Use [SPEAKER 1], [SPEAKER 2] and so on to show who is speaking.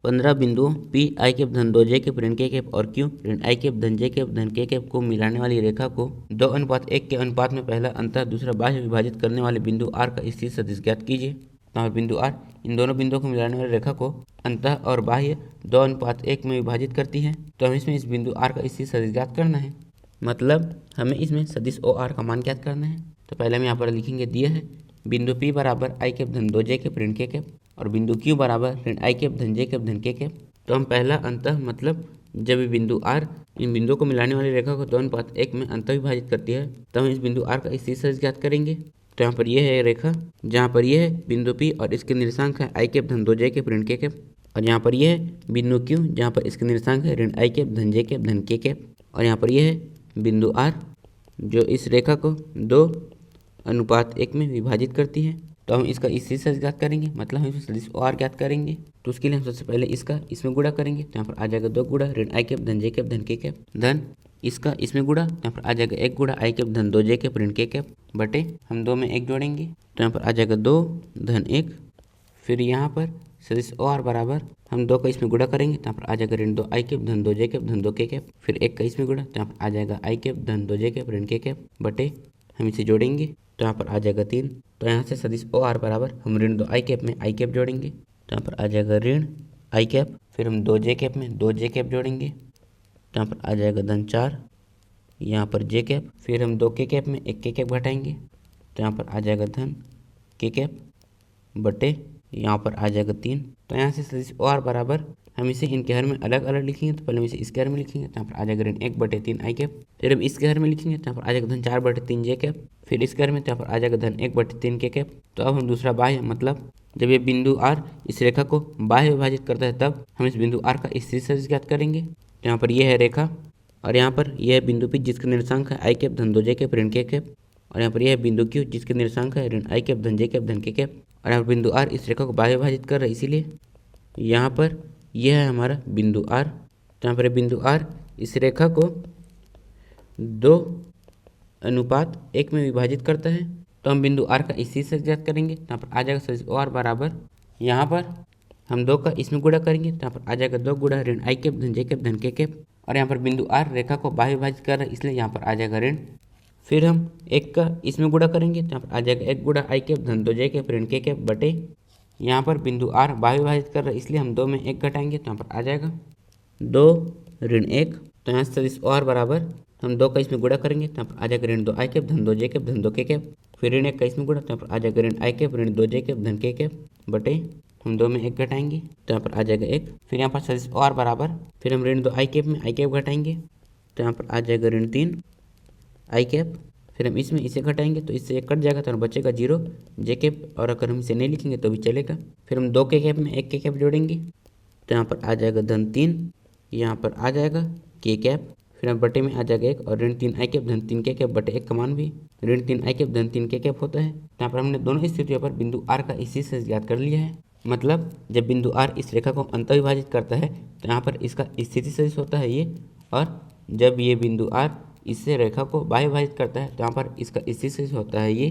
[SPEAKER 1] 15 बिंदुओं P I cap धन 2 जे cap ऋण के कैप और क्यू ऋण आई कैप धन जे कैप धन के कैप को मिलाने वाली रेखा को 2:1 के अनुपात में पहला अंतर दूसरा बाह्य विभाजित करने वाले बिंदु आर का स्थिर सदिश ज्ञात कीजिए। तो बिंदु आर इन दोनों बिंदुओं को मिलाने वाली रेखा को अंतः और बाह्य 2:1 में विभाजित करती है। तो हमें इसमें इस बिंदु आर का स्थिर सदिश ज्ञात करना है, मतलब हमें इसमें सदिश ओ आर का मान ज्ञात करना है। तो पहले हम यहाँ पर लिखेंगे, दिया है बिंदु P बराबर आई कैप धन 2 जे कैप ऋण के कैप और बिंदु Q बराबर ऋण आई कैप धन जे कैप धन के कैप। तो हम पहला अंतः मतलब जब ये बिंदु R इन बिंदुओं को मिलाने वाली रेखा को 2:1 में अंतः विभाजित करती है तो हम इस बिंदु R का स्थिर सदिश ज्ञात करेंगे। तो यहाँ पर यह है रेखा, जहाँ पर यह है बिंदु P और इसके निर्देशांक है आई कैप धन 2 जे कैप ऋण के कैप, और यहाँ पर यह है बिंदु Q जहाँ पर इसके निर्देशांक है ऋण आई कैप धन जे कैप धन के कैप, और यहाँ पर यह है बिंदु R जो इस रेखा को 2:1 में विभाजित करती है। तो हम इसका स्थिर सदिश ज्ञात करेंगे, मतलब हम इसमें सदिश ओ आर ज्ञात करेंगे। तो उसके लिए हम सबसे पहले इसका इसमें गुणा करेंगे। तो यहाँ पर आ जाएगा 2 गुणा ऋण आई कैप धन जे कैप धन के कैप धन इसका इसमें गुणा, यहाँ पर आ जाएगा 1 गुणा आई कैप धन 2 जे कैप ऋण के कैप बटे हम 2 में 1 जोड़ेंगे। तो यहाँ पर आ जाएगा 2 धन 1, फिर यहाँ पर सदिश ओ आर बराबर हम 2 का इसमें गुणा करेंगे। तो यहाँ पर आ जाएगा ऋण 2 आई कैप धन 2 जे कैप धन 2 के कैप, फिर 1 का इसमें गुणा। तो यहाँ पर आ जाएगा आई कैप धन 2 जे कैप ऋण के कैप बटे हम इसे जोड़ेंगे। तो यहाँ पर आ जाएगा 3। तो यहाँ से सदिश ओ आर बराबर हम ऋण 2 आई कैप में आई कैप जोड़ेंगे। तो यहाँ पर आ जाएगा ऋण आई कैप, फिर हम 2 जे कैप में 2 जे कैप जोड़ेंगे। तो यहाँ पर आ जाएगा धन 4, यहाँ पर जे कैप, फिर हम 2 के कैप में 1 के कैप घटाएंगे। तो यहाँ पर आ जाएगा धन के कैप बटे यहाँ पर आ जाएगा 3। तो यहाँ से सदिश ओ आर बराबर हम इसे इनके हर में अलग अलग लिखेंगे। तो पहले हम इसे इसके हर में लिखेंगे। तो यहाँ पर आ जाएगा ऋण 1/3 आई कैप, फिर हम इसके हर में लिखेंगे। तो यहाँ पर आ जाएगा धन 4/3 जे कैप, फिर इसके हर में। तो यहाँ पर आ जाएगा धन 1/3 के कैप। तो अब हम दूसरा बाह्य मतलब जब ये बिंदु आर इस रेखा को बाह्य विभाजित करता है तब हम इस बिंदु आर का स्थिर सदिश ज्ञात करेंगे। तो यहाँ पर यह है रेखा, और यहाँ पर यह है बिंदु पी जिसका निर्देशांक है आई कैप धन 2 जे कैप ऋण के कैप, और यहाँ पर यह है बिंदु क्यू जिसके निर्देशांक है ऋण आई कैप धन जे कैप धन के कैप, और यहाँ पर बिंदु आर इस रेखा को बाह्य विभाजित कर रहा है, इसीलिए यहाँ पर यह है हमारा बिंदु आर। तो यहाँ पर बिंदु आर इस रेखा को 2:1 में विभाजित करता है। तो हम बिंदु आर का स्थिर सदिश ज्ञात करेंगे। तो यहाँ पर आ जाएगा सदिश ओ आर बराबर यहाँ पर हम 2 का इसमें गुणा करेंगे। तो यहाँ पर आ जाएगा 2 गुणा ऋण आई कैप धन जे कैप धन के कैप, और यहाँ पर बिंदु आर रेखा को बाह्य विभाजित कर रहा है, इसलिए यहाँ पर आ जाएगा ऋण, फिर हम 1 का इसमें गुणा करेंगे। तो यहाँ पर आ जाएगा 1 गुणा आई कैप धन 2 जे कैप ऋण के कैप बटे यहाँ पर बिंदु आर बाह्य विभाजित कर रहा है, इसलिए हम 2 में 1 घटाएंगे। तो यहाँ पर आ जाएगा 2 ऋण 1। तो यहाँ सदिश ओ आर बराबर हम 2 का इसमें गुणा करेंगे। तो यहाँ पर आ जाएगा ऋण 2 आई कैप धन 2 जे कैप धन 2 के कैप, फिर ऋण 1 का इसमें गुणा। तो यहाँ पर आ जाएगा ऋण आई कैप ऋण 2 जे कैप धन के कैप बटे हम 2 में 1 घटाएंगे। तो यहाँ पर आ जाएगा 1, फिर यहाँ पर सदिश ओ आर बराबर फिर हम ऋण 2 आई कैप में आई कैप घटाएंगे। तो यहाँ पर आ जाएगा ऋण 3 आई कैप, फिर हम इसमें इसे घटाएंगे तो इससे 1 कट जाएगा तो बचेगा 0 जे कैप, और अगर हम इसे नहीं लिखेंगे तो भी चलेगा। फिर हम 2 के कैप में 1 के कैप जोड़ेंगे। तो यहाँ पर आ जाएगा धन 3, यहाँ पर आ जाएगा के कैप, फिर हम बटे में आ जाएगा 1 और ऋण 3 आई कैप धन 3 के कैप बटे 1 का मान भी ऋण 3 आई कैप धन 3 के कैप होता है। तो यहाँ पर हमने दोनों स्थितियों पर बिंदु आर का स्थिर सदिश ज्ञात कर लिया है, मतलब जब बिंदु आर इस रेखा को अंतः विभाजित करता है तो यहाँ पर इसका स्थिति सदिश होता है ये, और जब ये बिंदु आर इससे रेखा को बाह्य विभाजित करता है तो यहाँ पर इसका स्थिर सदिश होता है ये।